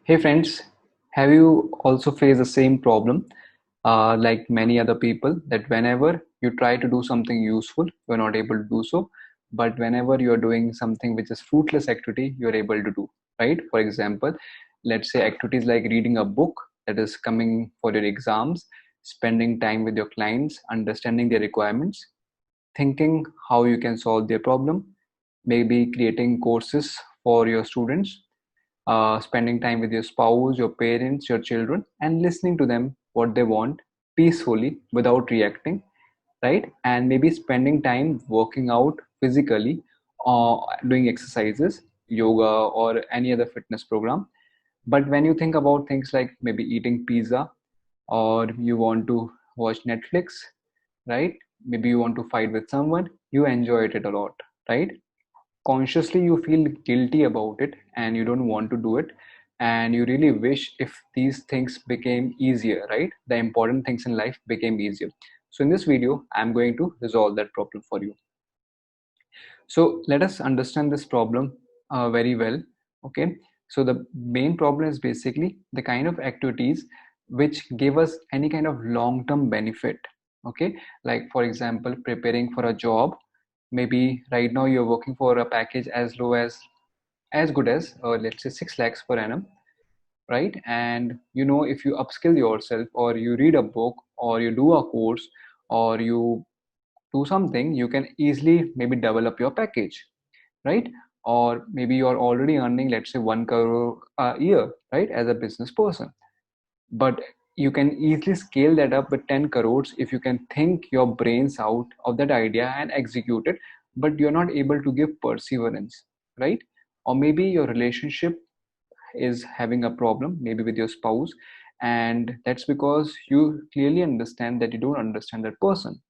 Hey friends, have you also faced the same problem like many other people that whenever you try to do something useful, you're not able to do so, but whenever you're doing something which is fruitless activity, you're able to do, right? For example, let's say activities like reading a book that is coming for your exams, spending time with your clients, understanding their requirements, thinking how you can solve their problem, maybe creating courses for your students, spending time with your spouse, your parents, your children, and listening to them what they want peacefully without reacting, right? And maybe spending time working out physically, doing exercises, yoga, or any other fitness program. But when you think about things like maybe eating pizza, or you want to watch Netflix, right? Maybe you want to fight with someone, you enjoy it a lot, right? Consciously you feel guilty about it and you don't want to do it, and you really wish if these things became easier, right? The important things in life became easier. So in this video I'm going to resolve that problem for you. So let us understand this problem very well. Okay, so the main problem is basically the kind of activities which give us any kind of long-term benefit. Okay, like for example preparing for a job. Maybe right now you're working for a package as low as good as let's say 6 lakhs per annum, right? And if you upskill yourself, or you read a book, or you do a course, or you do something, you can easily maybe develop your package, right? Or maybe you're already earning, let's say, 1 crore a year, right, as a business person. But you can easily scale that up with 10 crores if you can think your brains out of that idea and execute it, but you're not able to give perseverance, right? Or maybe your relationship is having a problem, maybe with your spouse, and that's because you clearly understand that you don't understand that person,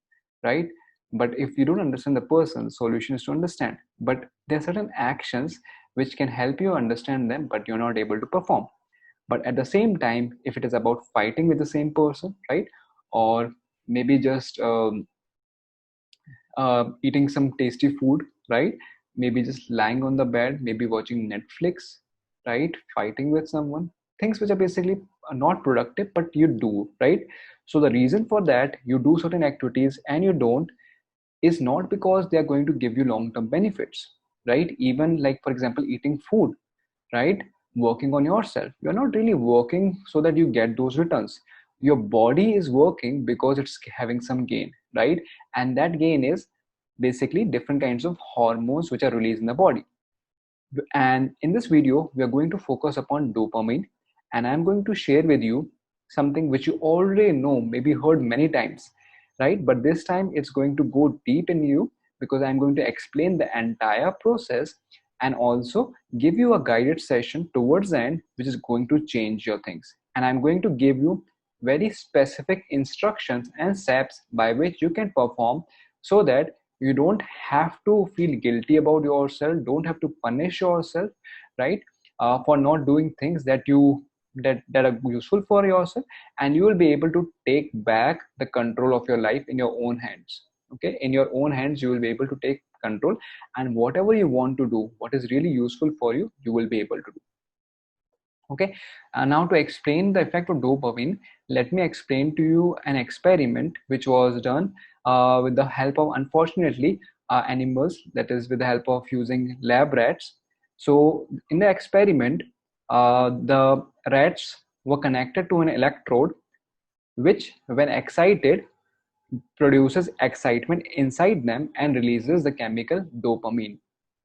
right? But if you don't understand the person, the solution is to understand. But there are certain actions which can help you understand them, but you're not able to perform. But at the same time, if it is about fighting with the same person, right, or maybe just eating some tasty food, right? Maybe just lying on the bed, maybe watching Netflix, right? Fighting with someone, things which are basically not productive, but you do, right? So the reason for that, you do certain activities and you don't, is not because they are going to give you long-term benefits, right? Even like, for example, eating food, right? Working on yourself. You're not really working so that you get those returns. Your body is working because it's having some gain, right? And that gain is basically different kinds of hormones which are released in the body. And in this video, we are going to focus upon dopamine, and I'm going to share with you something which you already know, maybe heard many times, right? But this time it's going to go deep in you, because I'm going to explain the entire process and also give you a guided session towards the end, which is going to change your things. And I'm going to give you very specific instructions and steps by which you can perform, so that you don't have to feel guilty about yourself, don't have to punish yourself, right? For not doing things that are useful for yourself, and you will be able to take back the control of your life in your own hands. Okay, in your own hands you will be able to take control, and whatever you want to do, what is really useful for you, you will be able to do. Okay, now to explain the effect of dopamine, let me explain to you an experiment which was done with the help of, unfortunately, animals, that is with the help of using lab rats. So in the experiment, the rats were connected to an electrode which, when excited, produces excitement inside them and releases the chemical dopamine.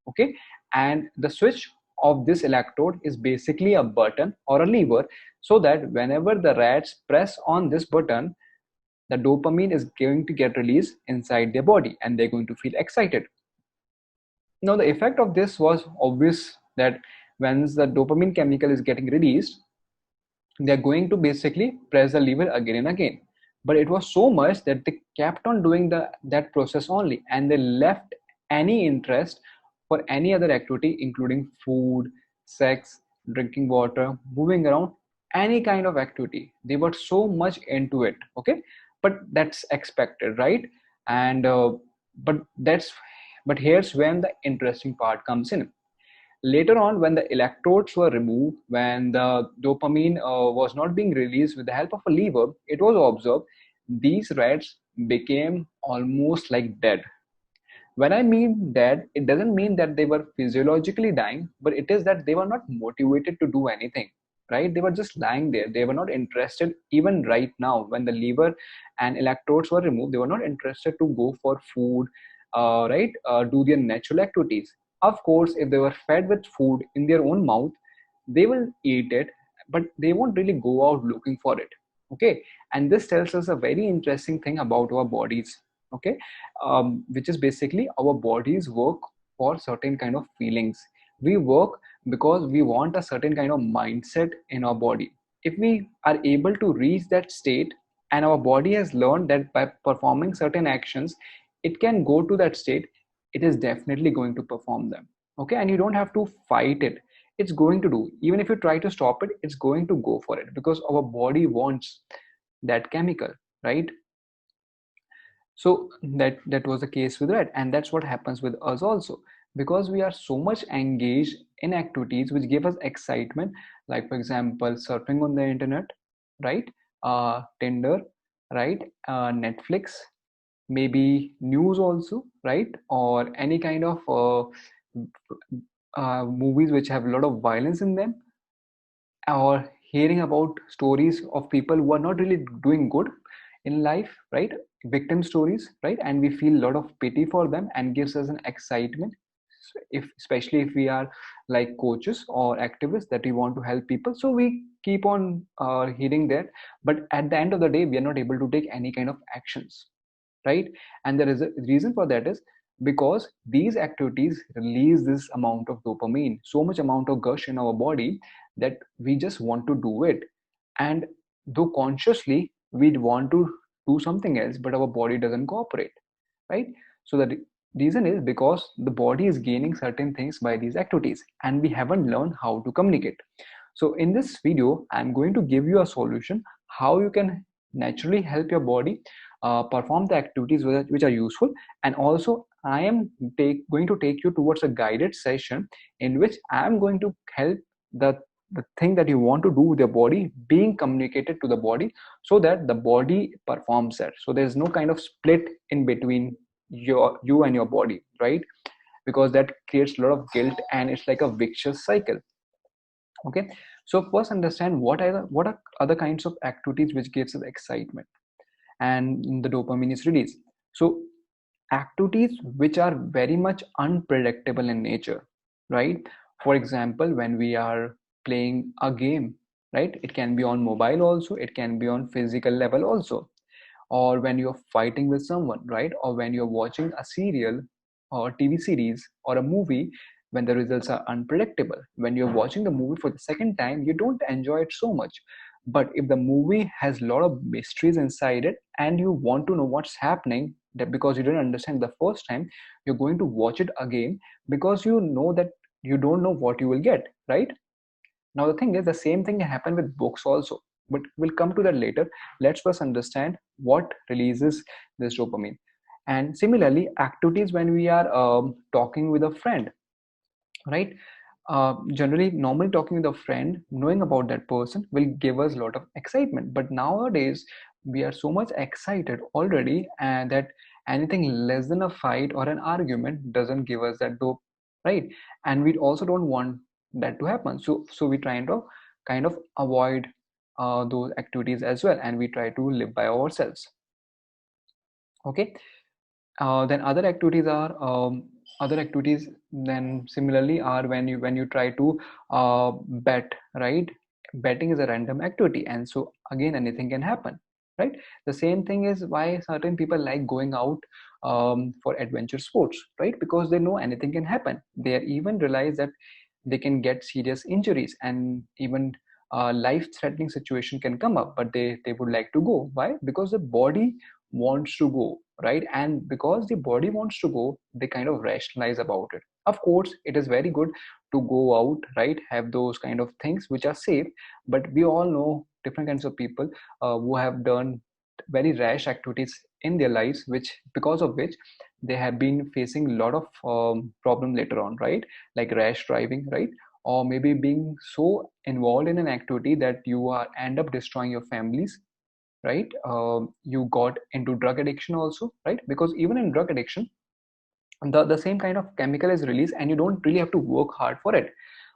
Okay, and the switch of this electrode is basically a button or a lever, so that whenever the rats press on this button, the dopamine is going to get released inside their body and they're going to feel excited. Now the effect of this was obvious, that once the dopamine chemical is getting released, they're going to basically press the lever again and again. But it was so much that they kept on doing that process only, and they left any interest for any other activity, including food, sex, drinking water, moving around, any kind of activity. They were so much into it. Okay, but that's expected, right? And but here's when the interesting part comes in. Later on, when the electrodes were removed, when the dopamine was not being released with the help of a lever, it was observed these rats became almost like dead. When I mean dead, it doesn't mean that they were physiologically dying, but it is that they were not motivated to do anything, right? They were just lying there. They were not interested, even right now, when the liver and electrodes were removed, they were not interested to go for food, right? Do their natural activities. Of course, if they were fed with food in their own mouth, they will eat it, but they won't really go out looking for it. Okay. And this tells us a very interesting thing about our bodies. Okay. Which is basically our bodies work for certain kind of feelings. We work because we want a certain kind of mindset in our body. If we are able to reach that state, and our body has learned that by performing certain actions it can go to that state, it is definitely going to perform them. Okay. And you don't have to fight it. It's going to do. Even if you try to stop it, it's going to go for it, because our body wants that chemical, right? So that was the case with red, and that's what happens with us also, because we are so much engaged in activities which give us excitement, like for example surfing on the internet, right? Tinder, right? Netflix, maybe news also, right? Or any kind of movies which have a lot of violence in them, or hearing about stories of people who are not really doing good in life, right? Victim stories, right? And we feel a lot of pity for them and gives us an excitement. If especially if we are like coaches or activists that we want to help people, so we keep on hearing that, but at the end of the day we are not able to take any kind of actions, right? And there is a reason for that, is because these activities release this amount of dopamine, so much amount of gush in our body, that we just want to do it. And though consciously we want to do something else, but our body doesn't cooperate, right? So the reason is because the body is gaining certain things by these activities, and we haven't learned how to communicate. So in this video I'm going to give you a solution how you can naturally help your body perform the activities which are useful. And also I am going to take you towards a guided session in which I am going to help the thing that you want to do with your body being communicated to the body, so that the body performs that. So there's no kind of split in between you and your body, right? Because that creates a lot of guilt and it's like a vicious cycle. Okay. So first understand what are other kinds of activities which gives us excitement and the dopamine is released. So activities which are very much unpredictable in nature, right? For example, when we are playing a game, right? It can be on mobile also, it can be on physical level also, or when you're fighting with someone, right? Or when you're watching a serial or TV series or a movie, when the results are unpredictable. When you're watching the movie for the second time, you don't enjoy it so much. But if the movie has a lot of mysteries inside it and you want to know what's happening, that because you didn't understand the first time, you're going to watch it again, because you know that you don't know what you will get, right? Now, the thing is, the same thing can happen with books also, but we'll come to that later. Let's first understand what releases this dopamine. And similarly, activities when we are talking with a friend, right? Generally, normally talking with a friend, knowing about that person will give us a lot of excitement. But nowadays, we are so much excited already, and that anything less than a fight or an argument doesn't give us that dope, right? And we also don't want that to happen. So we try to kind of avoid those activities as well, and we try to live by ourselves. Okay. Then other activities then similarly are when you try to bet, right? Betting is a random activity, and so again anything can happen, right? The same thing is why certain people like going out for adventure sports, right? Because they know anything can happen. They even realize that they can get serious injuries, and even life-threatening situation can come up, but they would like to go. Why? Because the body wants to go, right? And because the body wants to go, they kind of rationalize about it. Of course it is very good to go out, right? Have those kind of things which are safe, but we all know different kinds of people who have done very rash activities in their lives, which because of which they have been facing a lot of problem later on, right? Like rash driving, right? Or maybe being so involved in an activity that you are end up destroying your families, right? You got into drug addiction also, right? Because even in drug addiction, the same kind of chemical is released and you don't really have to work hard for it.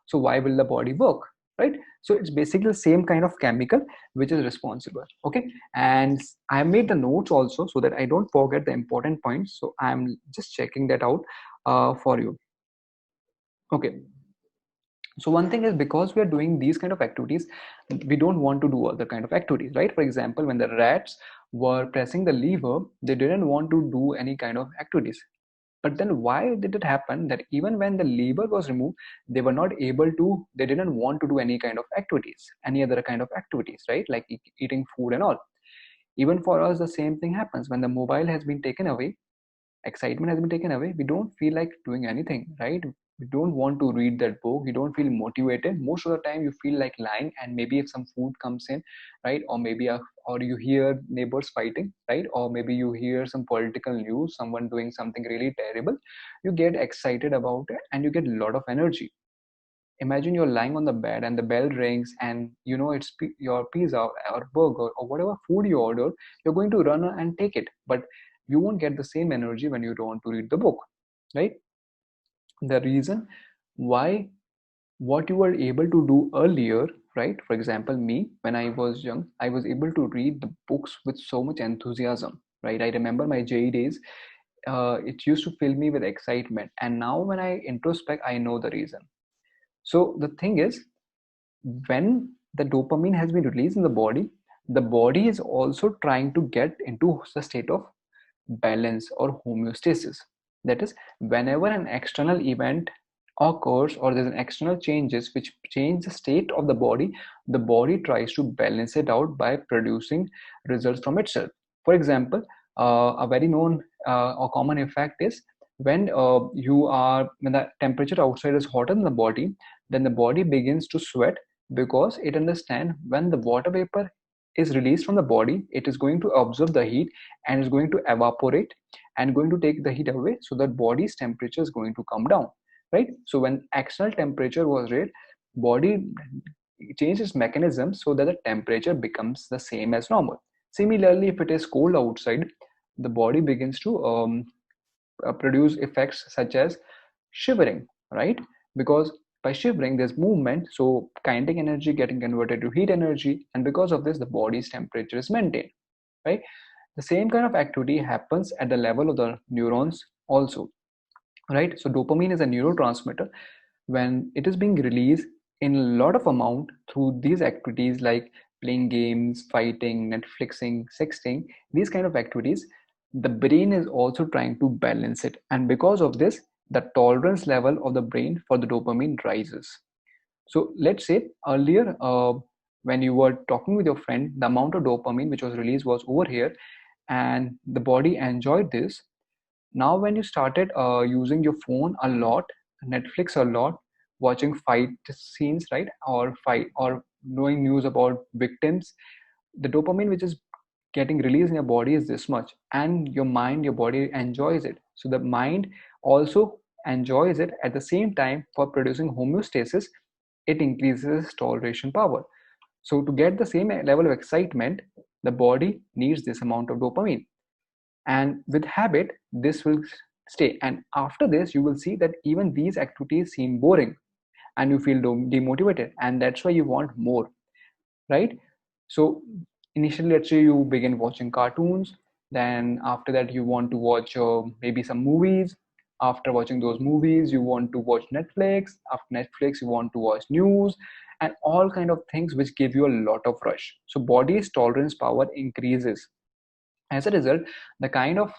So why will the body work, right? So it's basically the same kind of chemical which is responsible. Okay, and I made the notes also so that I don't forget the important points, so I'm just checking that out for you. Okay, so one thing is, because we are doing these kind of activities, we don't want to do other kind of activities, right? For example, when the rats were pressing the lever, they didn't want to do any kind of activities. But then why did it happen that even when the lever was removed, they were not able to, they didn't want to do any kind of activities, any other kind of activities, right? Like eating food and all. Even for us, the same thing happens when the mobile has been taken away, excitement has been taken away, we don't feel like doing anything, right? We don't want to read that book, you don't feel motivated. Most of the time you feel like lying, and maybe if some food comes in, right? Or maybe or you hear neighbors fighting, right? Or maybe you hear some political news, someone doing something really terrible, you get excited about it and you get a lot of energy. Imagine you're lying on the bed and the bell rings, and you know it's your pizza or burger or whatever food you ordered, you're going to run and take it, but you won't get the same energy when you don't want to read the book, right? The reason why, what you were able to do earlier, right? For example, me, when I was young, I was able to read the books with so much enthusiasm, right? I remember my JE days, it used to fill me with excitement, and now when I introspect, I know the reason. So the thing is, when the dopamine has been released in the body is also trying to get into the state of balance or homeostasis. That is, whenever an external event occurs or there's an external changes which change the state of the body tries to balance it out by producing results from itself. For example, a very known or common effect is when when the temperature outside is hotter than the body, then the body begins to sweat, because it understands when the water vapor is released from the body, it is going to absorb the heat and is going to evaporate and going to take the heat away, so that body's temperature is going to come down, right? So when external temperature was raised, body changes mechanism so that the temperature becomes the same as normal. Similarly, if it is cold outside, the body begins to produce effects such as shivering, right? Because by shivering there's movement, so kinetic energy getting converted to heat energy, and because of this the body's temperature is maintained, right? The same kind of activity happens at the level of the neurons also, right? So dopamine is a neurotransmitter. When it is being released in a lot of amount through these activities like playing games, fighting, Netflixing, sexting, these kind of activities, the brain is also trying to balance it, and because of this the tolerance level of the brain for the dopamine rises. So let's say earlier, when you were talking with your friend, the amount of dopamine which was released was over here, and the body enjoyed this. Now when you started using your phone a lot, Netflix a lot, watching fight scenes, right? Or fight, or knowing news about victims, the dopamine which is getting released in your body is this much, and your mind, your body enjoys it, so the mind also enjoys it. At the same time, for producing homeostasis, it increases toleration power. So to get the same level of excitement, the body needs this amount of dopamine, and with habit this will stay, and after this you will see that even these activities seem boring and you feel demotivated, and that's why you want more, right? So initially, let's say you begin watching cartoons, then after that you want to watch maybe some movies. After watching those movies you want to watch Netflix. After Netflix you want to watch news, and all kind of things which give you a lot of rush. So body's tolerance power increases. As a result, the kind of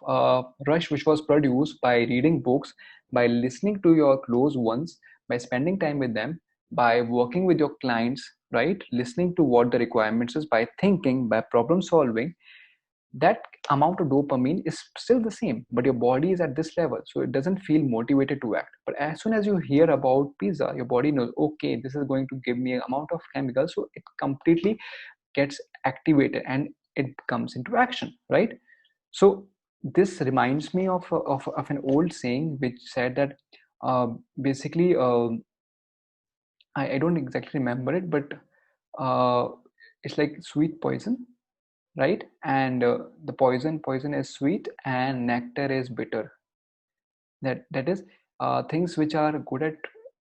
rush which was produced by reading books, by listening to your close ones, by spending time with them, by working with your clients, right? Listening to what the requirements is, by thinking, by problem solving, that amount of dopamine is still the same, but your body is at this level, so it doesn't feel motivated to act. But as soon as you hear about pizza, your body knows, okay, this is going to give me an amount of chemicals, so it completely gets activated and it comes into action, right? So This reminds me of an old saying which said that basically I don't exactly remember it, but uh, it's like sweet poison, right? And the poison is sweet and nectar is bitter. That is, things which are good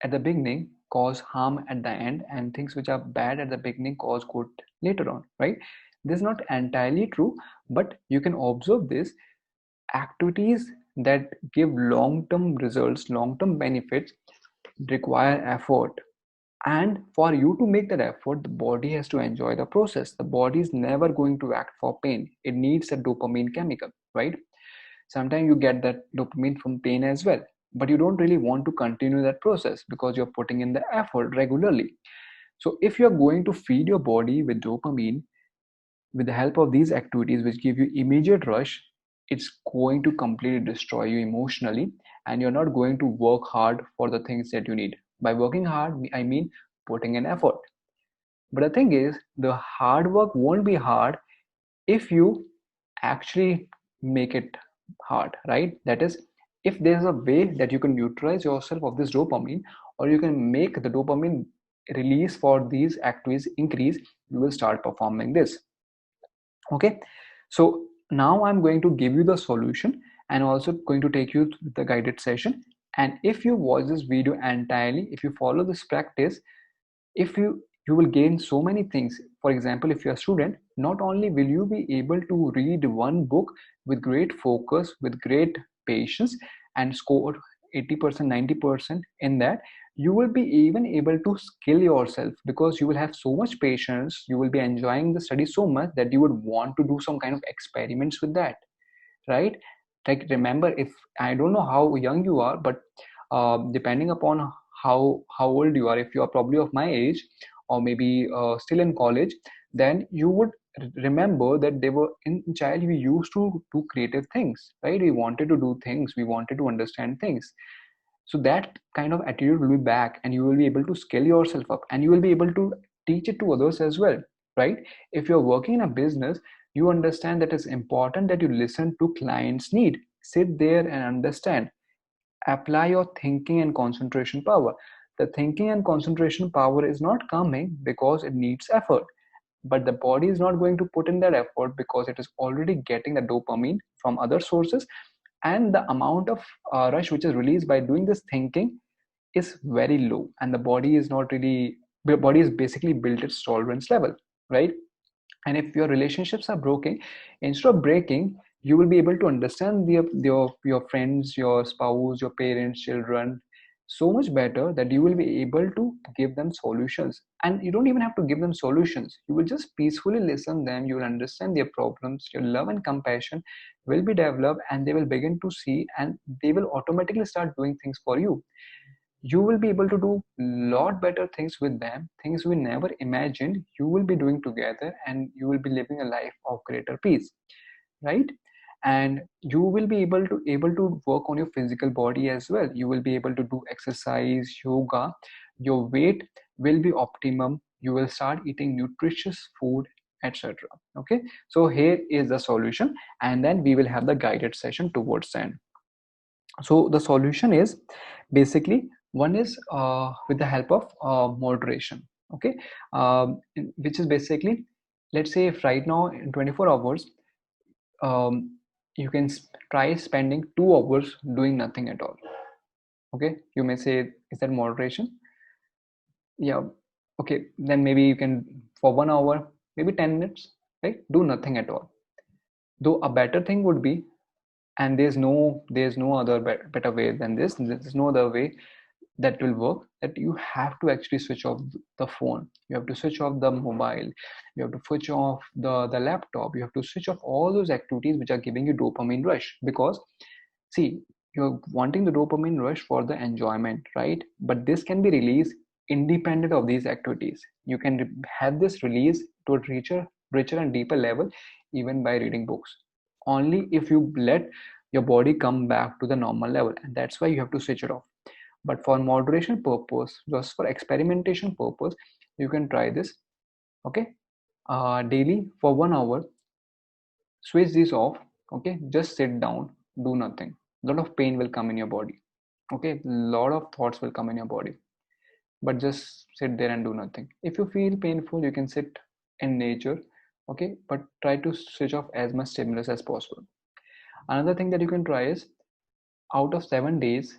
at the beginning cause harm at the end, and things which are bad at the beginning cause good later on, right? This is not entirely true, but you can observe this. Activities that give long-term results, long-term benefits, require effort, and for you to make that effort, the body has to enjoy the process. The body is never going to act for pain. It needs a dopamine chemical, right? Sometimes you get that dopamine from pain as well, but you don't really want to continue that process because you're putting in the effort regularly. So if you're going to feed your body with dopamine with the help of these activities which give you immediate rush, it's going to completely destroy you emotionally, and you're not going to work hard for the things that you need. By working hard, I mean putting in effort. But the thing is, the hard work won't be hard if you actually make it hard, right? That is, if there's a way that you can neutralize yourself of this dopamine, or you can make the dopamine release for these activities increase, you will start performing this. Okay, so now I'm going to give you the solution and also going to take you through the guided session. And if you watch this video entirely, if you follow this practice, if you will gain so many things. For example, if you're a student, not only will you be able to read one book with great focus, with great patience, and score 80%, 90% in that, you will be even able to skill yourself because you will have so much patience. You will be enjoying the study so much that you would want to do some kind of experiments with that, right? Like, remember, if I don't know how young you are, but depending upon how old you are, if you are probably of my age or maybe still in college, then you would remember that they were in child we used to do creative things, right? We wanted to do things, we wanted to understand things. So that kind of attitude will be back, and you will be able to scale yourself up, and you will be able to teach it to others as well, right? If you're working in a business, you understand that it's important that you listen to clients need, sit there and understand, apply your thinking and concentration power. The thinking and concentration power is not coming because it needs effort, but the body is not going to put in that effort because it is already getting the dopamine from other sources, and the amount of rush which is released by doing this thinking is very low, and the body is not really, the body is basically built its tolerance level, right? And if your relationships are broken, instead of breaking, you will be able to understand your friends, your spouse, your parents, children so much better that you will be able to give them solutions. And you don't even have to give them solutions, you will just peacefully listen them, you will understand their problems, your love and compassion will be developed, and they will begin to see, and they will automatically start doing things for you. You will be able to do lot better things with them, things we never imagined you will be doing together, and you will be living a life of greater peace, right? And you will be able to work on your physical body as well. You will be able to do exercise, yoga, your weight will be optimum, you will start eating nutritious food, etc. Okay, so here is the solution, and then we will have the guided session towards the end. So the solution is basically, one is with the help of moderation. Okay, which is basically, let's say if right now in 24 hours, you can try spending 2 hours doing nothing at all. Okay, you may say, is that moderation? Yeah. Okay, then maybe you can, for 1 hour, maybe 10 minutes, right, do nothing at all. Though a better thing would be, and there's no other better way than this, there's no other way that will work, that you have to actually switch off the phone, you have to switch off the mobile, you have to switch off the laptop, you have to switch off all those activities which are giving you dopamine rush. Because see, you're wanting the dopamine rush for the enjoyment, right? But this can be released independent of these activities. You can have this release to a richer and deeper level even by reading books, only if you let your body come back to the normal level, and that's why you have to switch it off. But for moderation purpose, just for experimentation purpose, you can try this. Okay, daily for 1 hour, switch this off, Okay, just sit down, do nothing. A lot of pain will come in your body. Okay, a lot of thoughts will come in your body, but just sit there and do nothing. If you feel painful, you can sit in nature. Okay, but try to switch off as much stimulus as possible. Another thing that you can try is, out of 7 days,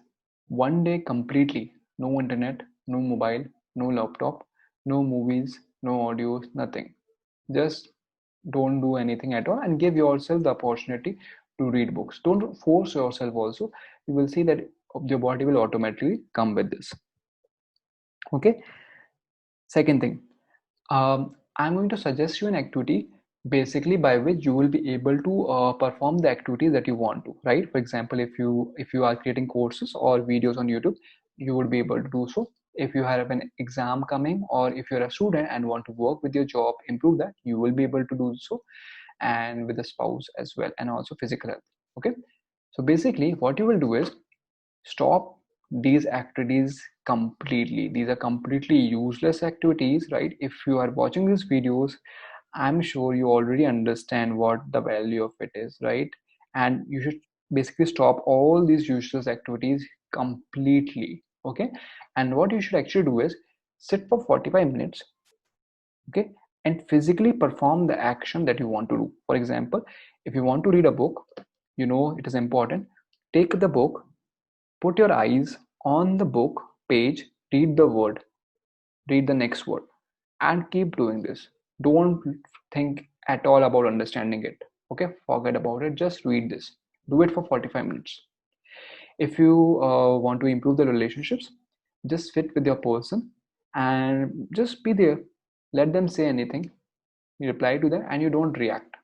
one day completely no internet, no mobile, no laptop, no movies, no audios, nothing. Just don't do anything at all and give yourself the opportunity to read books. Don't force yourself also. You will see that your body will automatically come with this. Okay. Second thing, I'm going to suggest you an activity basically by which you will be able to perform the activities that you want to, right? For example, if you are creating courses or videos on YouTube, you would be able to do so. If you have an exam coming, or if you're a student and want to work with your job, improve that, you will be able to do so, and with a spouse as well, and also physical health. Okay, so basically what you will do is stop these activities completely. These are completely useless activities, right? If you are watching these videos, I'm sure you already understand what the value of it is, right? And you should basically stop all these useless activities completely. Okay, and what you should actually do is sit for 45 minutes. Okay, and physically perform the action that you want to do. For example, if you want to read a book, you know it is important. Take the book, put your eyes on the book page, read the word, read the next word, and keep doing this. Don't think at all about understanding it. Okay, forget about it. Just read this. Do it for 45 minutes. If you want to improve the relationships, just sit with your person and just be there. Let them say anything. You reply to them and you don't react.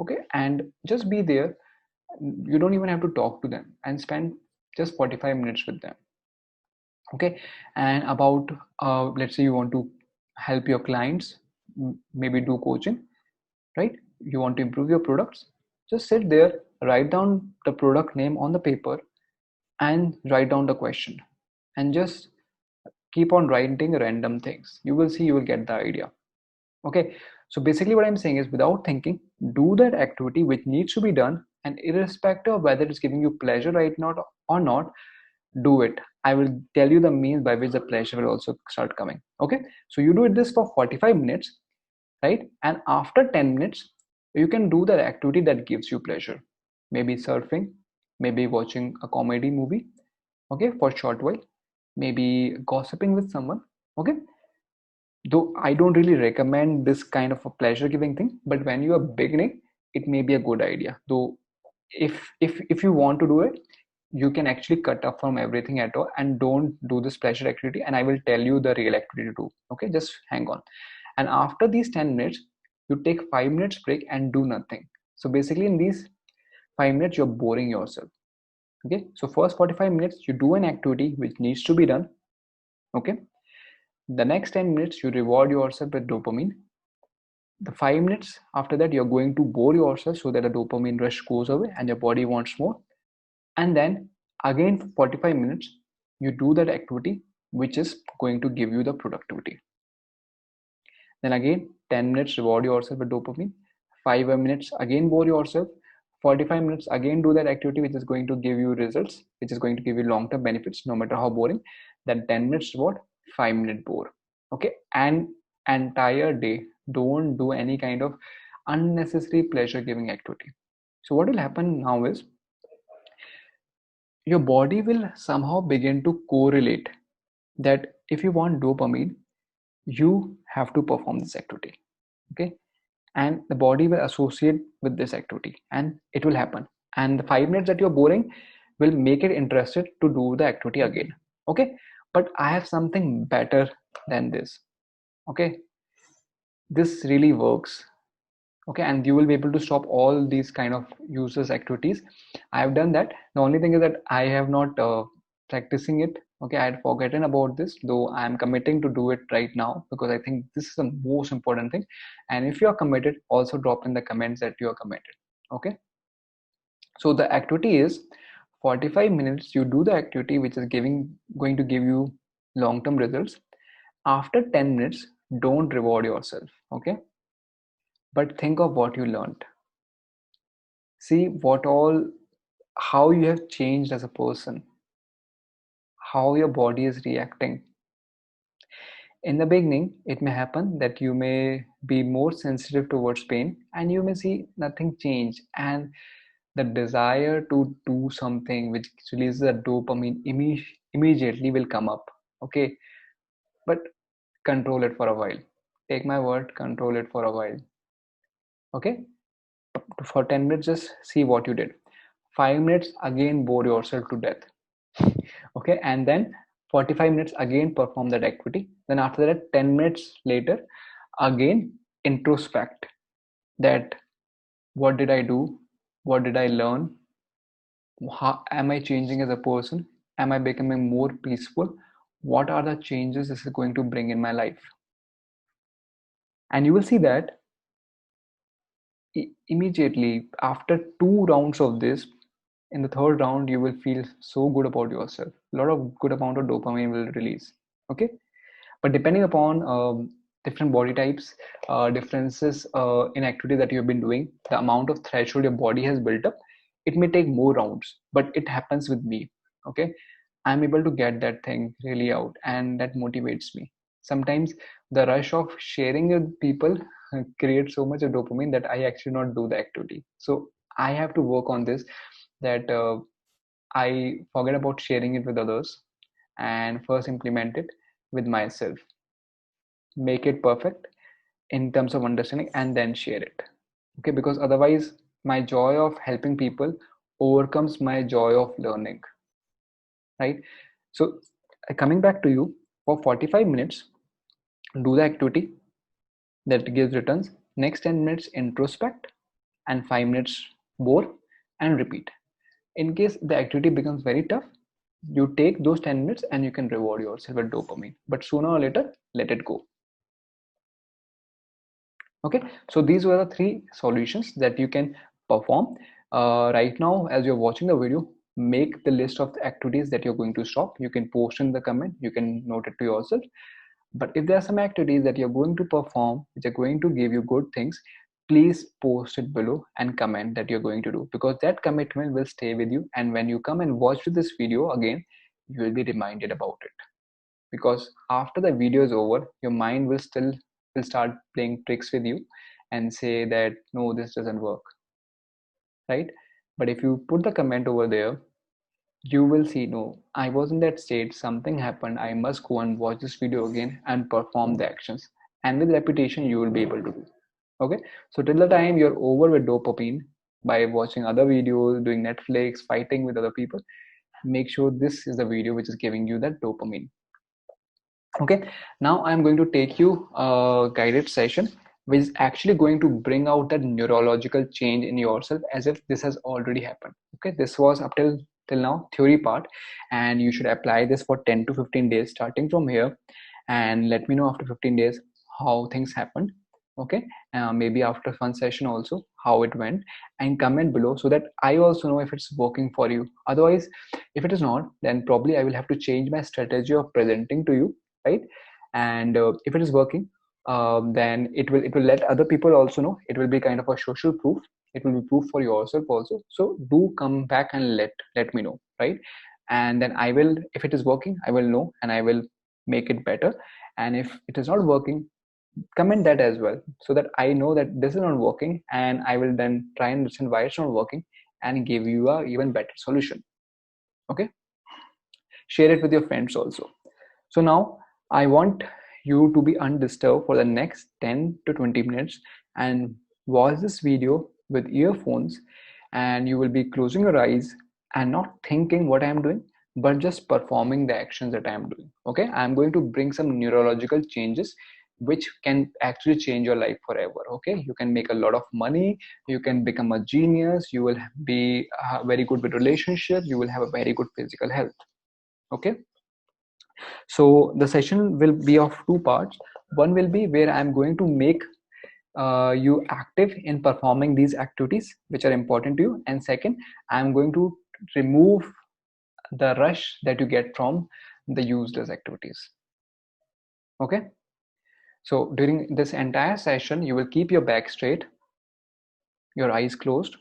Okay, and just be there. You don't even have to talk to them, and spend just 45 minutes with them. Okay, and about let's say you want to help your clients, maybe do coaching, right? You want to improve your products, just sit there, write down the product name on the paper, and write down the question, and just keep on writing random things. You will see, you will get the idea. Okay, so basically what I'm saying is, without thinking, do that activity which needs to be done, and irrespective of whether it's giving you pleasure right now or not, do it. I will tell you the means by which the pleasure will also start coming. Okay, so you do it this for 45 minutes, right? And after 10 minutes, you can do the activity that gives you pleasure. Maybe surfing, maybe watching a comedy movie, okay, for a short while, maybe gossiping with someone. Okay, though I don't really recommend this kind of a pleasure giving thing, but when you are beginning, it may be a good idea. Though if you want to do it, you can actually cut off from everything at all and don't do this pleasure activity, and I will tell you the real activity to do. Okay, just hang on. And after these 10 minutes, you take 5 minutes break and do nothing. So basically in these 5 minutes, you're boring yourself. Okay, so first 45 minutes you do an activity which needs to be done. Okay, the next 10 minutes you reward yourself with dopamine. The 5 minutes after that, you're going to bore yourself so that the dopamine rush goes away and your body wants more. And then again for 45 minutes, you do that activity which is going to give you the productivity. Then again 10 minutes reward yourself with dopamine, 5 minutes again bore yourself, 45 minutes again do that activity which is going to give you results, which is going to give you long-term benefits no matter how boring. Then 10 minutes reward, 5 minute bore. Okay, and entire day don't do any kind of unnecessary pleasure giving activity. So what will happen now is, your body will somehow begin to correlate that if you want dopamine, you have to perform this activity. Okay, and the body will associate with this activity and it will happen, and the 5 minutes that you're boring will make it interested to do the activity again. Okay, but I have something better than this. Okay, this really works. Okay, and you will be able to stop all these kind of useless activities. I have done that. The only thing is that I have not practicing it. Okay, I had forgotten about this, though I am committing to do it right now because I think this is the most important thing. And if you are committed, also drop in the comments that you are committed. Okay, so the activity is 45 minutes you do the activity which is going to give you long-term results. After 10 minutes, don't reward yourself. Okay, but think of what you learned. See how you have changed as a person, how your body is reacting. In the beginning, it may happen that you may be more sensitive towards pain and you may see nothing change, and the desire to do something which releases a dopamine immediately will come up. Okay, but control it for a while. Take my word, control it for a while. Okay, for 10 minutes, just see what you did. 5 minutes, again bore yourself to death. Okay, and then 45 minutes, again perform that activity. Then after that, 10 minutes later, again introspect that what did I do, what did I learn, how am I changing as a person, am I becoming more peaceful, what are the changes this is going to bring in my life. And you will see that immediately after 2 rounds of this, in the third round you will feel so good about yourself, a lot of good amount of dopamine will release. Okay, but depending upon different body types, differences in activity that you've been doing, the amount of threshold your body has built up, it may take more rounds, but it happens with me. Okay, I'm able to get that thing really out, and that motivates me. Sometimes the rush of sharing with people creates so much of dopamine that I actually not do the activity. So I have to work on this, that I forget about sharing it with others and first implement it with myself, make it perfect in terms of understanding, and then share it. Okay, because otherwise my joy of helping people overcomes my joy of learning, right? So coming back to you, for 45 minutes do the activity that gives returns, next 10 minutes introspect, and 5 minutes bore, and repeat. In case the activity becomes very tough, you take those 10 minutes and you can reward yourself with dopamine, but sooner or later let it go. Okay, so these were the 3 solutions that you can perform. Right now, as you're watching the video, make the list of the activities that you're going to stop. You can post in the comment, you can note it to yourself. But if there are some activities that you're going to perform which are going to give you good things, please post it below and comment that you're going to do, because that commitment will stay with you, and when you come and watch this video again, you will be reminded about it. Because after the video is over, your mind will start playing tricks with you and say that no, this doesn't work, right? But if you put the comment over there, you will see, no, I was in that state, something happened, I must go and watch this video again and perform the actions, and with repetition you will be able to do. Okay, so till the time you're over with dopamine by watching other videos, doing Netflix, fighting with other people, make sure this is the video which is giving you that dopamine. Okay, now I'm going to take you a guided session which is actually going to bring out that neurological change in yourself as if this has already happened. Okay, this was up till now theory part, and you should apply this for 10 to 15 days starting from here, and let me know after 15 days how things happened. Okay, maybe after one session also how it went, and comment below so that I also know if it's working for you. Otherwise, if it is not, then probably I will have to change my strategy of presenting to you, right? And if it is working, then it will let other people also know. It will be kind of a social proof, it will be proof for yourself also. So do come back and let me know, right? And then I will, if it is working, I will know and I will make it better. And if it is not working, comment that as well, so that I know that this is not working, and I will then try and understand why it's not working and give you a even better solution. Okay, share it with your friends also. So now I want you to be undisturbed for the next 10 to 20 minutes and watch this video with earphones, and you will be closing your eyes and not thinking what I am doing, but just performing the actions that I am doing. Okay, I'm going to bring some neurological changes which can actually change your life forever. Okay, you can make a lot of money, you can become a genius, you will be very good with relationships, you will have a very good physical health. Okay, so the session will be of 2 parts. One will be where I'm going to make you active in performing these activities which are important to you, and second, I'm going to remove the rush that you get from the useless activities. Okay, so during this entire session you will keep your back straight, your eyes closed,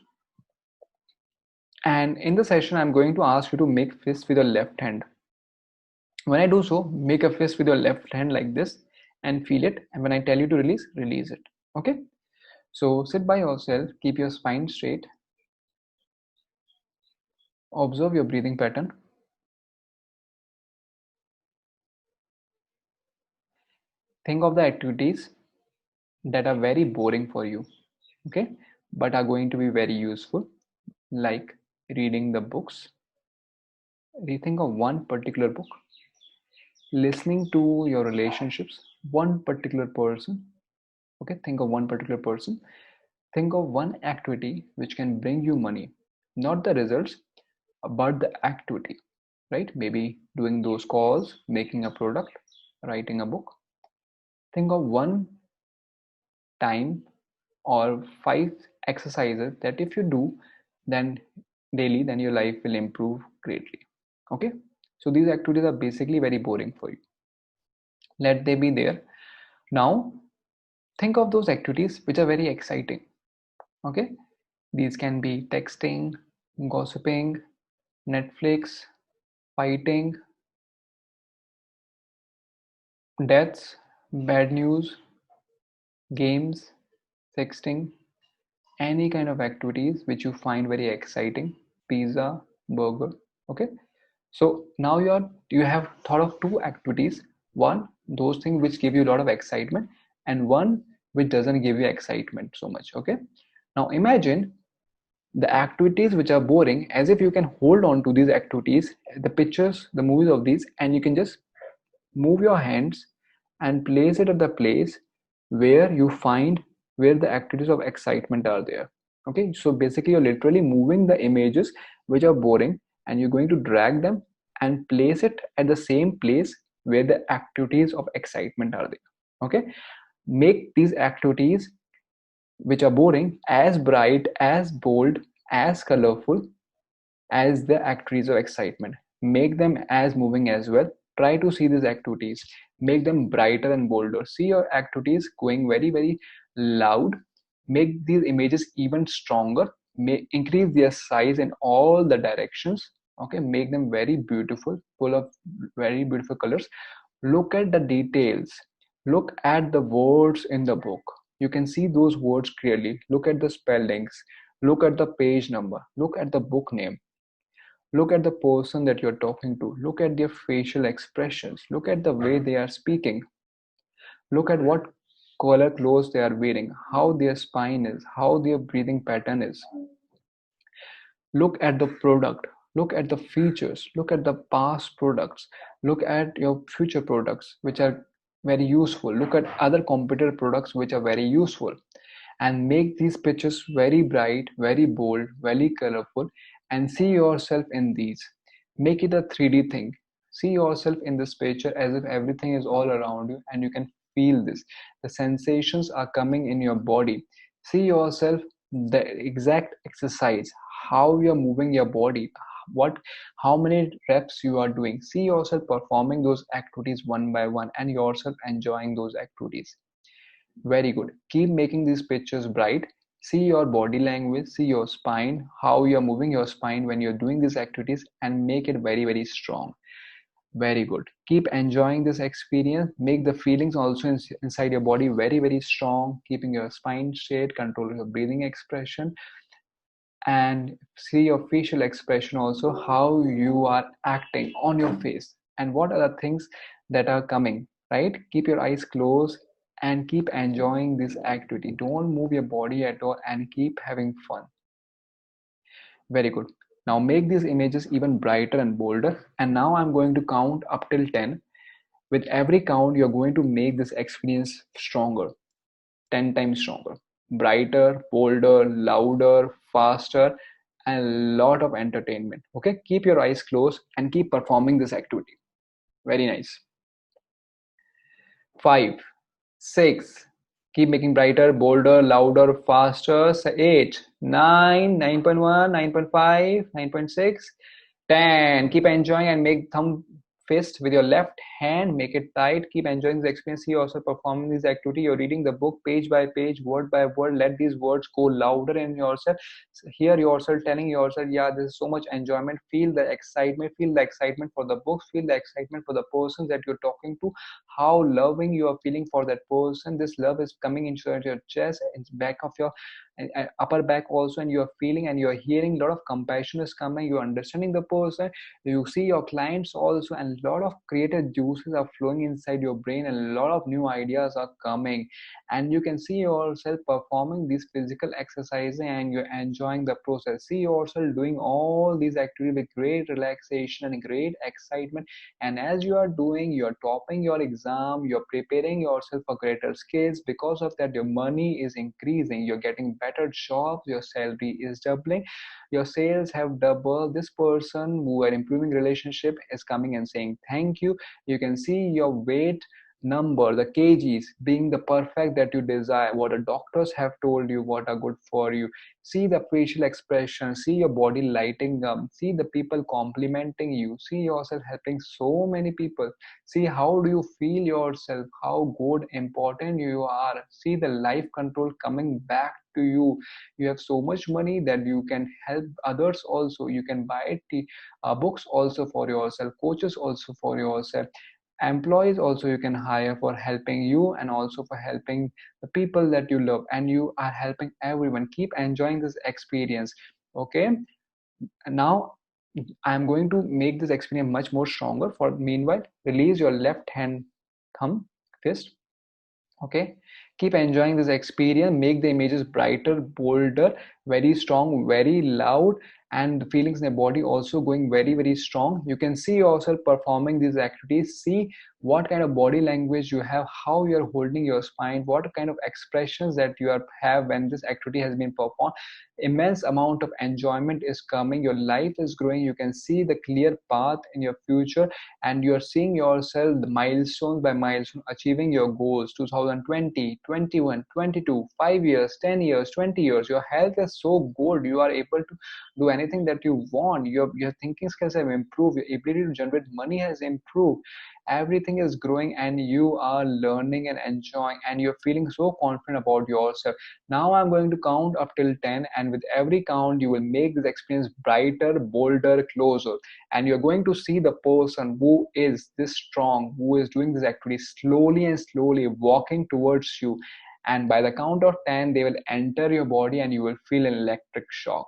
And in the session, I'm going to ask you to make fist with your left hand. When I do so, make a fist with your left hand like this and feel it. And when I tell you to release, release it. Okay? So sit by yourself, keep your spine straight, observe your breathing pattern. Think of the activities that are very boring for you, okay, but are going to be very useful, like reading the books. Rethink of one particular book, listening to your relationships, one particular person. Okay, think of one particular person. Think of one activity which can bring you money, not the results, but the activity, right? Maybe doing those calls, making a product, writing a book. Think of one time or 5 exercises that if you do then daily, then your life will improve greatly. Okay, so these activities are basically very boring for you. Let they be there. Now think of those activities which are very exciting. Okay, these can be texting, gossiping, Netflix, fighting, deaths, bad news, games, sexting, any kind of activities which you find very exciting, pizza, burger. Okay, so now you have thought of two activities, one those things which give you a lot of excitement and one which doesn't give you excitement so much. Okay, now imagine the activities which are boring as if you can hold on to these activities, the pictures, the movies of these, and you can just move your hands and place it at the place where you find where the activities of excitement are there. Okay, so basically you're literally moving the images which are boring and you're going to drag them and place it at the same place where the activities of excitement are there. Okay, make these activities which are boring as bright, as bold, as colorful as the activities of excitement. Make them as moving as well. Try to see these activities. Make them brighter and bolder. See your activities going very, very loud. Make these images even stronger. Increase their size in all the directions. Okay, make them very beautiful, full of very beautiful colors. Look at the details. Look at the words in the book. You can see those words clearly. Look at the spellings. Look at the page number. Look at the book name. Look at the person that you're talking to. Look at their facial expressions. Look at the way they are speaking. Look at what color clothes they are wearing, how their spine is, how their breathing pattern is. Look at the product. Look at the features. Look at the past products. Look at your future products, which are very useful. Look at other competitor products, which are very useful. And make these pictures very bright, very bold, very colorful, and see yourself in these. Make it a 3D thing. See yourself in this picture as if everything is all around you and you can feel this. The sensations are coming in your body. See yourself, the exact exercise, how you're moving your body, what how many reps you are doing. See yourself performing those activities one by one and yourself enjoying those activities. Very good. Keep making these pictures bright. See your body language, see your spine, how you're moving your spine when you're doing these activities, and make it very, very strong. Very good. Keep enjoying this experience. Make the feelings also inside your body very, very strong, keeping your spine straight, control your breathing expression, and see your facial expression also, how you are acting on your face and what are the things that are coming, right? Keep your eyes closed and keep enjoying this activity. Don't move your body at all and keep having fun. Very good. Now make these images even brighter and bolder, and now I'm going to count up till 10. With every count you're going to make this experience stronger, 10 times stronger, brighter, bolder, louder, faster, and a lot of entertainment. Okay, keep your eyes closed and keep performing this activity. Very nice. 5, 6, keep making brighter, bolder, louder, faster. 8, 9, 9.1, 9.5, 9.6, 10. Keep enjoying and make thumb fist with your left hand, make it tight, keep enjoying the experience, see yourself performing this activity. You're reading the book page by page, word by word. Let these words go louder in yourself. Hear yourself telling yourself, yeah, this is so much enjoyment. Feel the excitement, feel the excitement for the books, feel the excitement for the person that you're talking to, how loving you are feeling for that person. This love is coming into your chest, it's back of your upper back also, and you're feeling and you're hearing a lot of compassion is coming. You're understanding the person, you see your clients also, and a lot of creative juices are flowing inside your brain, and a lot of new ideas are coming, and you can see yourself performing these physical exercises and you're enjoying the process. See yourself doing all these activities with great relaxation and great excitement, and as you are doing, you're topping your exam, you're preparing yourself for greater skills. Because of that, your money is increasing, you're getting better jobs, your salary is doubling, your sales have doubled. This person who are improving relationship is coming and saying thank you. You can see your weight number, the kgs being the perfect that you desire, what the doctors have told you, what are good for you. See the facial expression, see your body lighting up, see the people complimenting you, see yourself helping so many people. See how do you feel yourself, how good important you are. See the life control coming back to you. You have so much money that you can help others also. You can buy books also for yourself, coaches also for yourself, employees also you can hire for helping you and also for helping the people that you love, and you are helping everyone. Keep enjoying this experience. Okay, and now I'm going to make this experience much more stronger. For meanwhile, release your left hand thumb fist. Okay, keep enjoying this experience, make the images brighter, bolder, very strong, very loud, and the feelings in the body also going very, very strong. You can see yourself performing these activities. See what kind of body language you have, how you're holding your spine, what kind of expressions that you have when this activity has been performed. Immense amount of enjoyment is coming, your life is growing, you can see the clear path in your future, and you're seeing yourself the milestone by milestone achieving your goals. 2020, 21, 22, 5 years, 10 years, 20 years. Your health is so good, you are able to do anything that you want. Your thinking skills have improved, your ability to generate money has improved, everything is growing, and you are learning and enjoying, and you're feeling so confident about yourself. Now I'm going to count up till 10, and with every count you will make this experience brighter, bolder, closer, and you're going to see the person who is this strong, who is doing this activity slowly and slowly walking towards you, and by the count of 10 they will enter your body and you will feel an electric shock.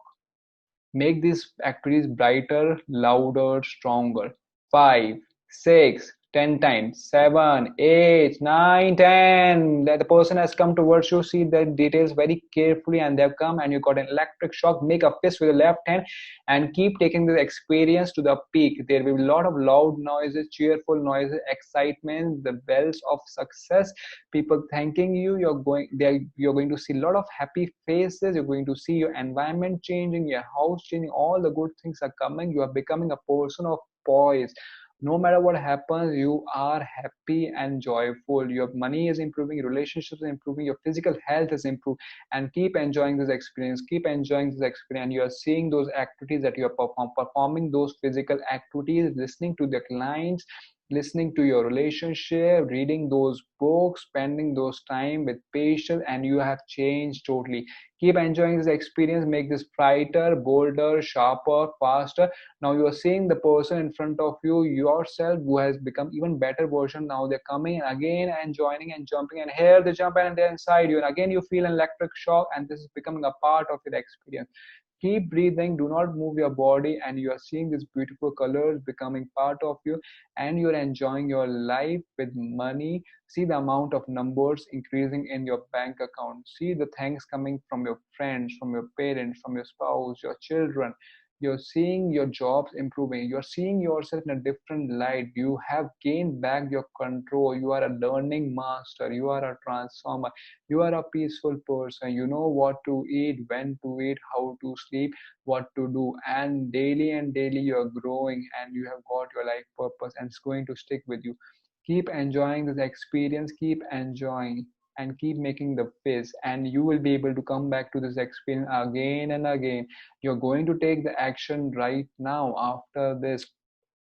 Make these activities brighter, louder, stronger. 5, 6, 10 times. 7, 8, 9, 10. That the person has come towards you. See the details very carefully, and they've come and you got an electric shock. Make a fist with the left hand and keep taking the experience to the peak. There will be a lot of loud noises, cheerful noises, excitement, the bells of success, people thanking you. You're going to see a lot of happy faces. You're going to see your environment changing, your house changing, all the good things are coming. You are becoming a person of poise. No matter what happens, you are happy and joyful. Your money is improving, relationships are improving, your physical health is improved. And keep enjoying this experience, keep enjoying this experience. And you are seeing those activities that you are performing those physical activities, listening to the clients, listening to your relationship, reading those books, spending those time with patience, and you have changed totally. Keep enjoying this experience, make this brighter, bolder, sharper, faster. Now you are seeing the person in front of you, yourself, who has become even better version. Now they're coming again and joining and jumping, and here they jump and they're inside you, and again you feel an electric shock, and this is becoming a part of your experience. Keep breathing, do not move your body, and you are seeing these beautiful colors becoming part of you, and you're enjoying your life with money. See the amount of numbers increasing in your bank account. See the thanks coming from your friends, from your parents, from your spouse, your children. You're seeing your jobs improving. You're seeing yourself in a different light. You have gained back your control. You are a learning master. You are a transformer. You are a peaceful person. You know what to eat, when to eat, how to sleep, what to do. And daily you're growing, and you have got your life purpose, and it's going to stick with you. Keep enjoying this experience, keep enjoying, and keep making the face, and you will be able to come back to this experience again and again. You're going to take the action right now after this.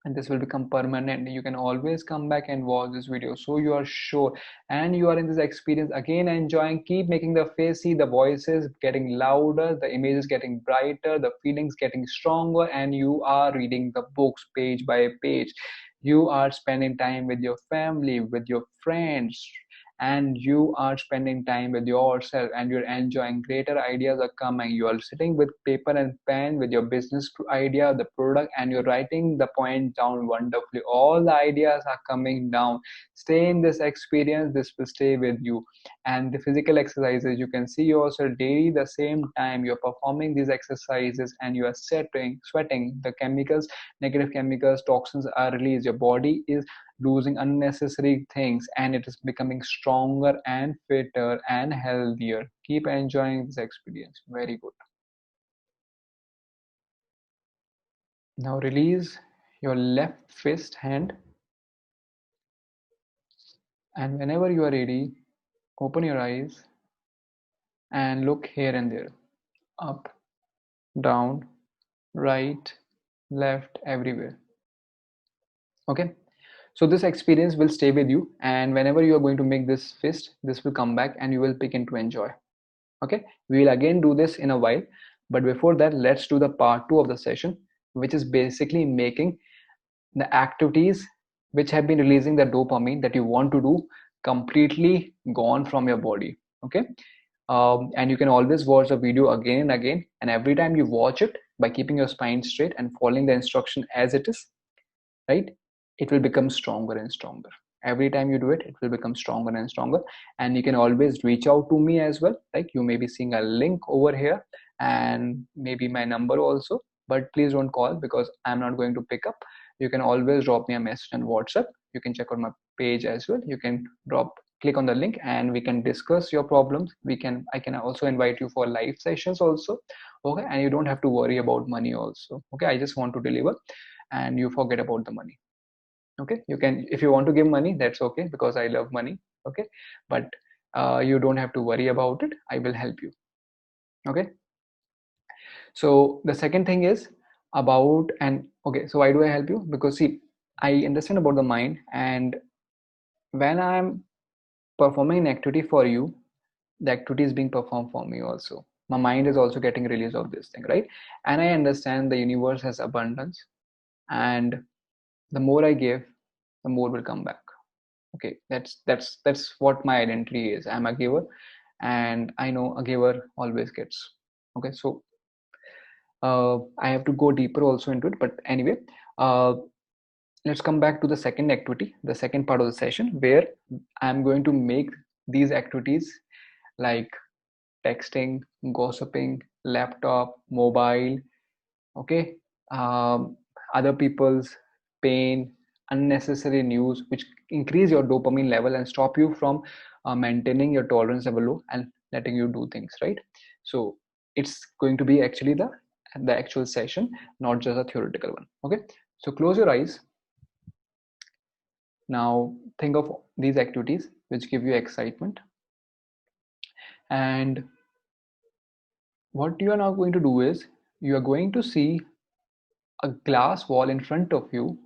and this will become permanent. You can always come back and watch this video, so you are sure, and you are in this experience again, enjoying. Keep making the face, see the voices getting louder, the images getting brighter, the feelings getting stronger, and you are reading the books page by page. You are spending time with your family, with your friends, and you are spending time with yourself, and you're enjoying. Greater ideas are coming. You are sitting with paper and pen with your business idea, the product, and you're writing the point down wonderfully. All the ideas are coming down. Stay in this experience, this will stay with you. And the physical exercises, you can see yourself daily the same time you're performing these exercises, and you are sweating, the chemicals, negative chemicals, toxins are released, your body is losing unnecessary things, and it is becoming stronger and fitter and healthier. Keep enjoying this experience. Very good. Now release your left fist hand, and whenever you are ready, open your eyes and look here and there, up, down, right, left, everywhere. Okay, so this experience will stay with you, and whenever you are going to make this fist, this will come back and you will begin to enjoy. Okay, we will again do this in a while, but before that, let's do the part 2 of the session, which is basically making the activities which have been releasing the dopamine that you want to do completely gone from your body. Okay, and you can always watch the video again and again, and every time you watch it, by keeping your spine straight and following the instruction as it is, right, it will become stronger and stronger. Every time you do it, it will become stronger and stronger. And you can always reach out to me as well, like you may be seeing a link over here and maybe my number also, but please don't call because I'm not going to pick up. You can always drop me a message on WhatsApp. You can check out my page as well. You can click on the link and we can discuss your problems. I can also invite you for live sessions also. Okay, and you don't have to worry about money also. Okay, I just want to deliver and you forget about the money. Okay, you can, if you want to give money, that's okay, because I love money. Okay, but you don't have to worry about it. I will help you. Okay, so the second thing is about, and okay, so why do I help you? Because see, I understand about the mind, and when I'm performing an activity for you, the activity is being performed for me also. My mind is also getting release of this thing, right? And I understand the universe has abundance, and the more I give, the more will come back. Okay, that's what my identity is. I'm a giver, and I know a giver always gets. Okay, so I have to go deeper also into it, but anyway, uh, let's come back to the second activity, the second part of the session, where I'm going to make these activities like texting, gossiping, laptop, mobile, okay, um, other people's pain, unnecessary news, which increase your dopamine level and stop you from maintaining your tolerance level low and letting you do things right. So it's going to be actually the actual session, not just a theoretical one. Okay, so close your eyes. Now think of these activities which give you excitement, and what you are now going to do is you are going to see a glass wall in front of you.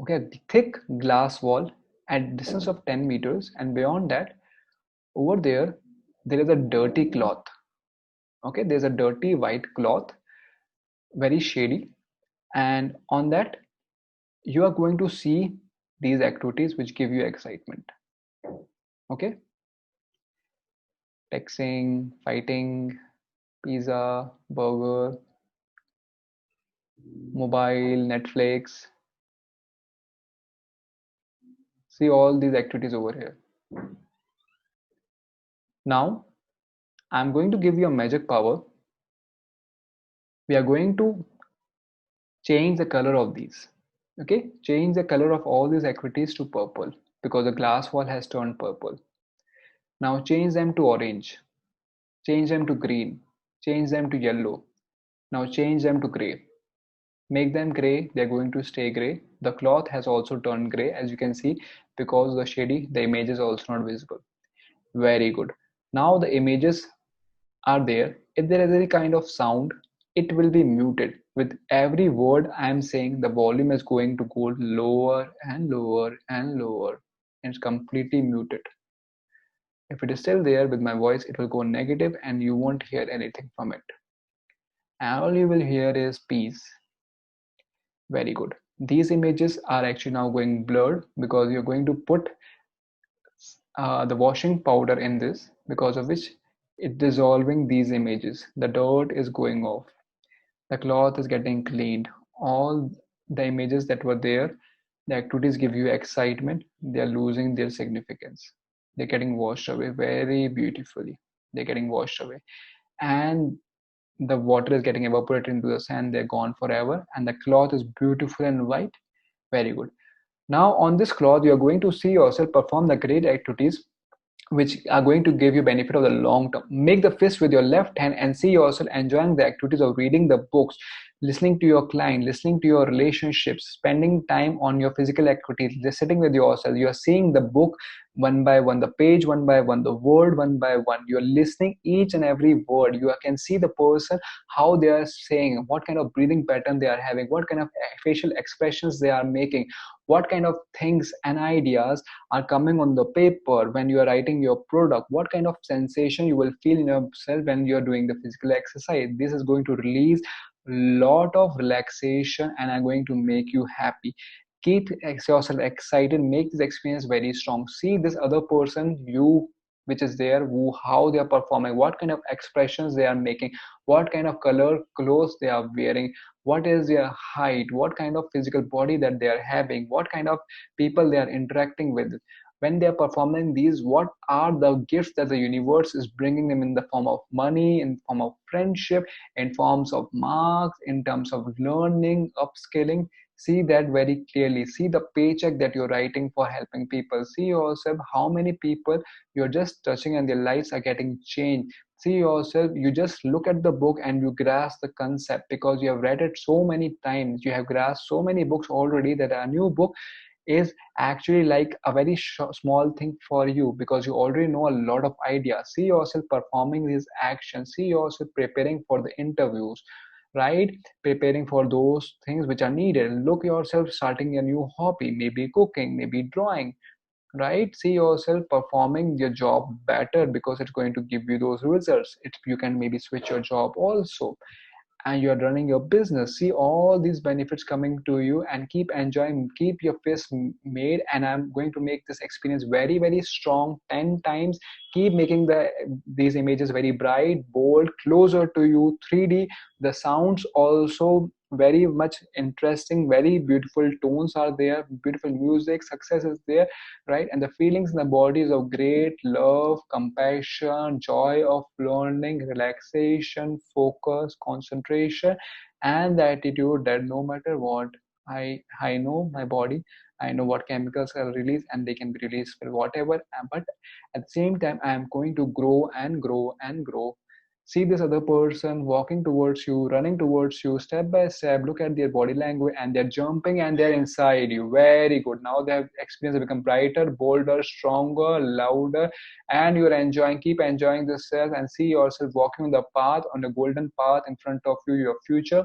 Okay, a thick glass wall at distance of 10 meters, and beyond that, over there is a dirty cloth. Okay, there's a dirty white cloth, very shady, and on that you are going to see these activities which give you excitement. Okay, texting, fighting, pizza, burger, mobile, Netflix. See all these activities over here. Now I'm going to give you a magic power. We are going to change the color of these. Okay, change the color of all these activities to purple, because the glass wall has turned purple. Now change them to orange, change them to green, change them to yellow. Now change them to gray. Make them gray, they're going to stay gray. The cloth has also turned gray, as you can see, because the shady, the image is also not visible. Very good. Now the images are there. If there is any kind of sound, it will be muted, With every word I'm saying, the volume is going to go lower and lower and lower. And it's completely muted. If it is still there with my voice, it will go negative and you won't hear anything from it. And all you will hear is peace. Very good. These images are actually now going blurred because you're going to put the washing powder in this, because of which it dissolving these images. The dirt is going off. The cloth is getting cleaned. All the images that were there, the activities give you excitement, they are losing their significance. They're getting washed away very beautifully. They're getting washed away. And the water is getting evaporated into the sand, they're gone forever. And the cloth is beautiful and white. Very good. Now, on this cloth, you're going to see yourself perform the great activities which are going to give you benefit of the long term. Make the fist with your left hand and see yourself enjoying the activities of reading the books, listening to your client, listening to your relationships, spending time on your physical activities, just sitting with yourself. You're seeing the book one by one, the page one by one, the word one by one. You're listening each and every word. You can see the person, how they are saying, what kind of breathing pattern they are having, what kind of facial expressions they are making, what kind of things and ideas are coming on the paper when you are writing your product, what kind of sensation you will feel in yourself when you're doing the physical exercise. This is going to release a lot of relaxation and are going to make you happy. Keep yourself excited, make this experience very strong. See this other person, you which is there, who, how they are performing, what kind of expressions they are making, what kind of color clothes they are wearing, what is their height, what kind of physical body that they are having, what kind of people they are interacting with. When they are performing these, what are the gifts that the universe is bringing them in the form of money, in form of friendship, in forms of marks, in terms of learning, upskilling. See that very clearly. See the paycheck that you're writing for helping people. See yourself how many people you're just touching and their lives are getting changed. See yourself, you just look at the book and you grasp the concept because you have read it so many times. You have grasped so many books already that a new book is actually like a very small thing for you because you already know a lot of ideas. See yourself performing these actions. See yourself preparing for the interviews, right? Preparing for those things which are needed. Look yourself starting a new hobby, maybe cooking, maybe drawing, right? See yourself performing your job better because it's going to give you those results. You can maybe switch your job also, and you're running your business. See all these benefits coming to you, and keep enjoying, keep your fist made. And I'm going to make this experience very very strong 10 times. Keep making these images very bright, bold, closer to you, 3D. The sounds also very much interesting, very beautiful tones are there, beautiful music, success is there, right? And the feelings in the body is of great love, compassion, joy of learning, relaxation, focus, concentration, and the attitude that no matter what, I know my body, I know what chemicals are released and they can be released for whatever, but at the same time I am going to grow and grow and grow. See this other person walking towards you, running towards you, step by step. Look at their body language, and they're jumping and they're inside you. Very good. Now their experience has become brighter, bolder, stronger, louder, and you're enjoying. Keep enjoying this self and see yourself walking on the path, on the golden path in front of you, your future.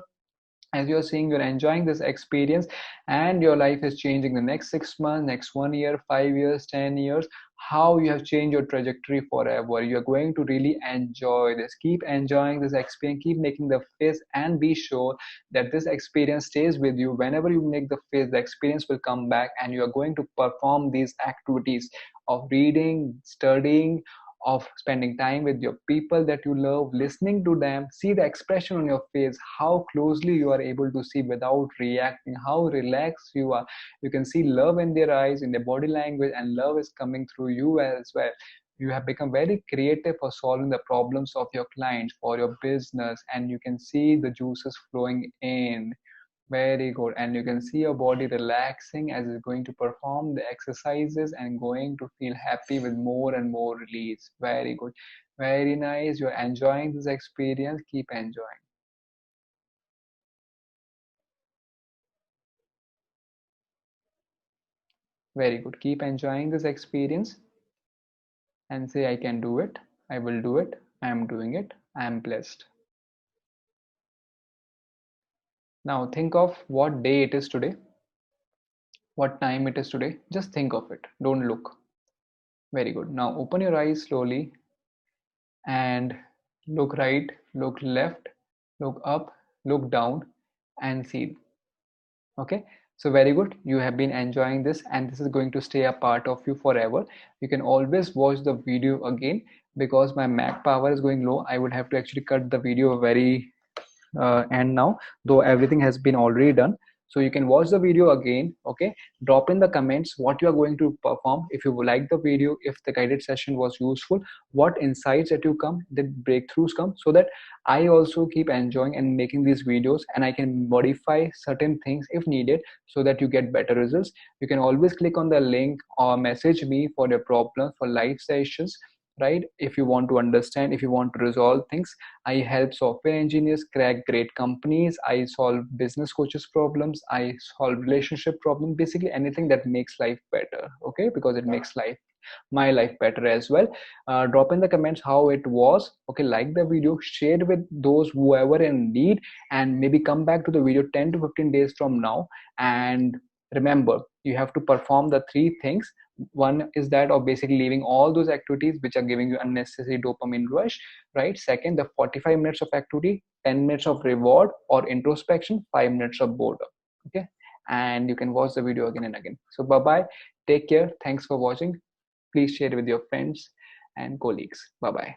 As you're seeing, you're enjoying this experience, and your life is changing the next 6 months, next 1 year, 5 years, 10 years. How you have changed your trajectory forever. You're going to really enjoy this. Keep enjoying this experience, keep making the face, and be sure that this experience stays with you. Whenever you make the face, the experience will come back, and you are going to perform these activities of reading, studying, of spending time with your people that you love, listening to them. See the expression on your face, how closely you are able to see without reacting, how relaxed you are. You can see love in their eyes, in their body language, and love is coming through you as well. You have become very creative for solving the problems of your clients, for your business, and you can see the juices flowing in. Very good. And you can see your body relaxing as it's going to perform the exercises and going to feel happy with more and more release. Very good. Very nice. You're enjoying this experience. Keep enjoying. Very good. Keep enjoying this experience and say, I can do it. I will do it. I am doing it. I am blessed. Now think of what day it is today, what time it is today. Just think of it. Don't look. Very good. Now open your eyes slowly and look right, look left, look up, look down, and see. Okay, so very good. You have been enjoying this, and this is going to stay a part of you forever. You can always watch the video again. Because my Mac power is going low, I would have to actually cut the video very end now, though everything has been already done. So you can watch the video again. Okay, drop in the comments what you are going to perform, if you like the video, if the guided session was useful, what insights that you come, the breakthroughs come, so that I also keep enjoying and making these videos, and I can modify certain things if needed, so that you get better results. You can always click on the link or message me for your problem, for live sessions, right? If you want to understand, if you want to resolve things, I help software engineers crack great companies. I solve business coaches problems. I solve relationship problems. Basically anything that makes life better. Okay, because it makes my life better as well. Drop in the comments how it was. Okay, like the video, share it with those whoever in need, and maybe come back to the video 10 to 15 days from now. And remember, you have to perform the three things. One is that of basically leaving all those activities which are giving you unnecessary dopamine rush, right? Second, the 45 minutes of activity, 10 minutes of reward or introspection, 5 minutes of boredom. Okay, and you can watch the video again and again. So bye bye, take care, thanks for watching. Please share it with your friends and colleagues. Bye bye.